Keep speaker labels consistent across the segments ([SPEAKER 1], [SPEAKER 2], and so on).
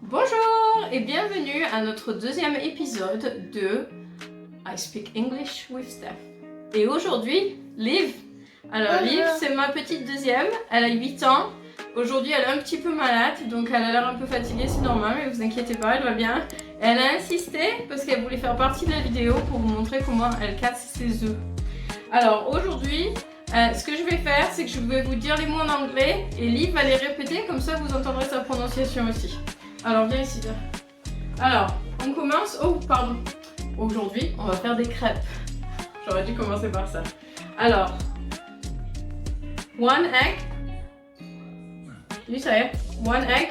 [SPEAKER 1] Bonjour et bienvenue à notre deuxième épisode de I Speak English with Steph. Et aujourd'hui, Liv. Alors Liv, c'est ma petite deuxième, elle a 8 ans. Aujourd'hui, elle est un petit peu malade, donc elle a l'air un peu fatiguée, c'est normal, mais vous inquiétez pas, elle va bien. Elle a insisté parce qu'elle voulait faire partie de la vidéo pour vous montrer comment elle casse ses œufs. Alors aujourd'hui, ce que je vais faire, c'est que je vais vous dire les mots en anglais et Liv va les répéter, comme ça vous entendrez sa prononciation aussi. Alors viens ici. Alors, on commence. Oh, pardon. Aujourd'hui, on va faire des crêpes. J'aurais dû commencer par ça. Alors, one egg. You say it. One egg.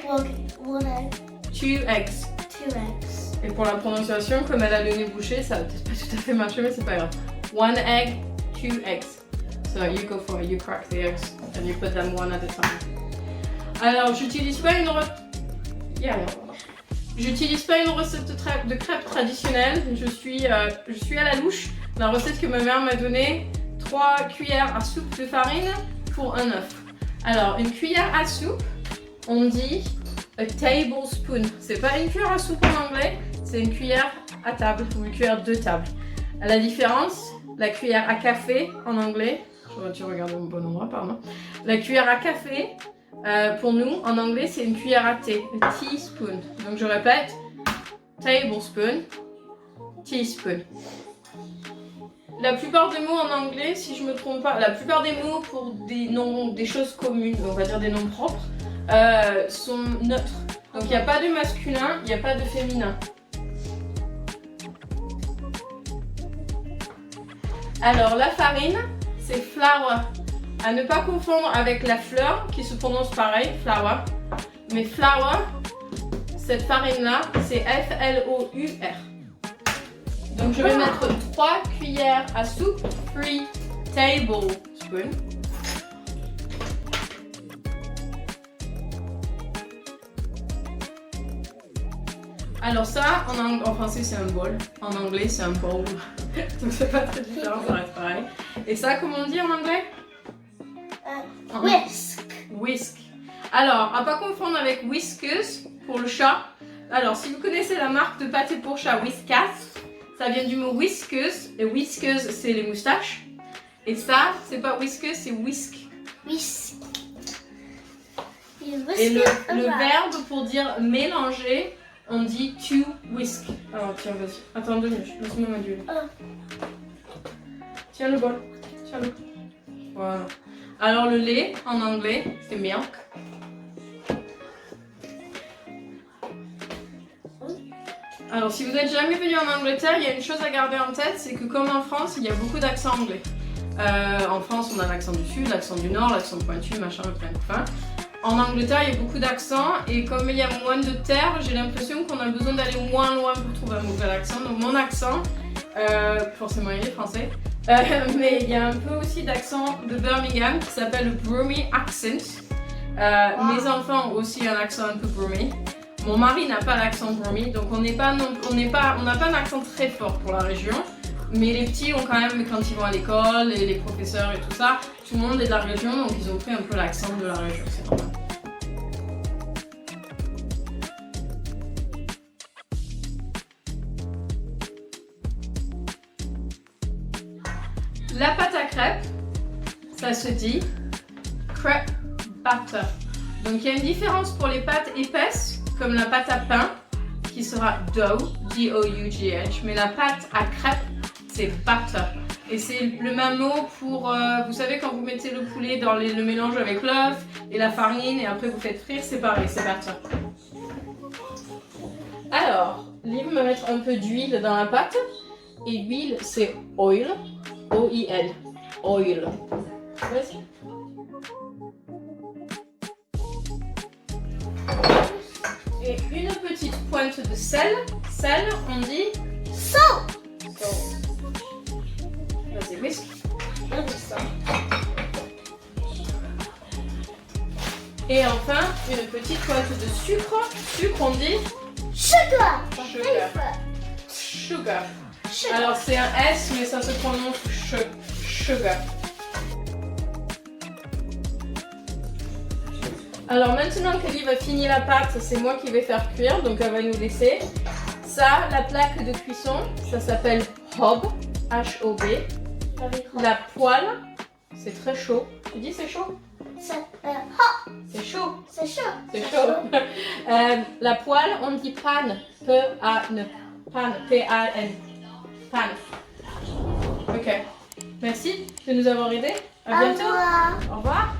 [SPEAKER 2] One egg.
[SPEAKER 1] 2 eggs.
[SPEAKER 2] 2 eggs.
[SPEAKER 1] Et pour la prononciation, comme elle a le nez bouché, ça va peut-être pas tout à fait marcher, mais c'est pas grave. One egg, 2 eggs. So you go for it. You crack the eggs and you put them one at a time. Alors, j'utilise pas une J'utilise pas une recette de crêpes traditionnelle, je suis à la louche. La recette que ma mère m'a donnée, 3 cuillères à soupe de farine pour un œuf. Alors, une cuillère à soupe, on dit a tablespoon. C'est pas une cuillère à soupe en anglais, c'est une cuillère à table ou une cuillère de table. À la différence, la cuillère à café en anglais, j'aurais dû regarder au bon endroit, pardon. La cuillère à café, pour nous, en anglais, c'est une cuillère à thé, a teaspoon. Donc je répète, tablespoon, teaspoon. La plupart des mots en anglais, si je me trompe pas, la plupart des mots pour des noms, des choses communes, on va dire des noms propres, sont neutres. Donc il n'y a pas de masculin, il n'y a pas de féminin. Alors la farine, c'est flour. À ne pas confondre avec la fleur qui se prononce pareil, flour. Mais flour, cette farine-là, c'est F-L-O-U-R. Donc je vais mettre 3 cuillères à soupe, 3 tablespoons. Alors ça, en français c'est un bol, en anglais c'est un bowl. Donc c'est pas très différent, ça reste pareil. Et ça, comment on dit en anglais?
[SPEAKER 2] Whisk.
[SPEAKER 1] Whisk. Alors, à pas confondre avec Whiskas pour le chat. Alors, si vous connaissez la marque de pâté pour chat Whiskas, ça vient du mot Whiskas. Et Whiskas, c'est les moustaches. Et ça, c'est pas Whiskas, c'est whisk.
[SPEAKER 2] Whisk.
[SPEAKER 1] Et le verbe pour dire mélanger, on dit to whisk. Alors, tiens, vas-y. Attends 2 minutes, laisse-moi m'aduler. Tiens le bol. Tiens-le. Voilà. Alors le lait en anglais, c'est milk. Alors si vous n'êtes jamais venu en Angleterre, il y a une chose à garder en tête, c'est que comme en France, il y a beaucoup d'accents anglais. En France, on a l'accent du sud, l'accent du nord, l'accent pointu, machin, plein de fin. En Angleterre, il y a beaucoup d'accents et comme il y a moins de terre, j'ai l'impression qu'on a besoin d'aller moins loin pour trouver un nouvel accent. Donc mon accent, forcément il est français, mais il y a un peu aussi d'accent de Birmingham qui s'appelle le Brummie accent. Mes enfants ont aussi un accent un peu Brummie. Mon mari n'a pas l'accent Brummie, donc on n'a pas un accent très fort pour la région. Mais les petits ont quand même, quand ils vont à l'école, et les professeurs et tout ça, tout le monde est de la région, donc ils ont pris un peu l'accent de la région, c'est normal. La pâte à crêpes, ça se dit crepe batter. Donc il y a une différence pour les pâtes épaisses, comme la pâte à pain, qui sera dough, D-O-U-G-H, mais la pâte à crêpes, c'est batter. Et c'est le même mot pour, vous savez, quand vous mettez le poulet dans le mélange avec l'œuf et la farine, et après vous faites frire, c'est pareil, c'est batter. Alors, Liv va mettre un peu d'huile dans la pâte, et l'huile, c'est oil. O-I-L. Oil. Vas-y. Et une petite pointe de sel. Sel, on dit
[SPEAKER 2] Salt.
[SPEAKER 1] Vas-y, whisk. Et enfin, une petite pointe de sucre. Sucre, on dit
[SPEAKER 2] Sugar.
[SPEAKER 1] Sugar. Alors c'est un S, mais ça se prononce sugar. Alors maintenant qu'Elive a fini la pâte, c'est moi qui vais faire cuire, donc elle va nous laisser. Ça, la plaque de cuisson, ça s'appelle hob, H-O-B. La poêle, c'est très chaud. Tu dis c'est chaud?
[SPEAKER 2] C'est
[SPEAKER 1] C'est chaud.
[SPEAKER 2] c'est chaud.
[SPEAKER 1] C'est chaud. La poêle, on dit pan, P-A-N. Pan, P-A-N. Pan. Ok. Merci de nous avoir aidés. À bientôt.
[SPEAKER 2] Au revoir.
[SPEAKER 1] Au revoir.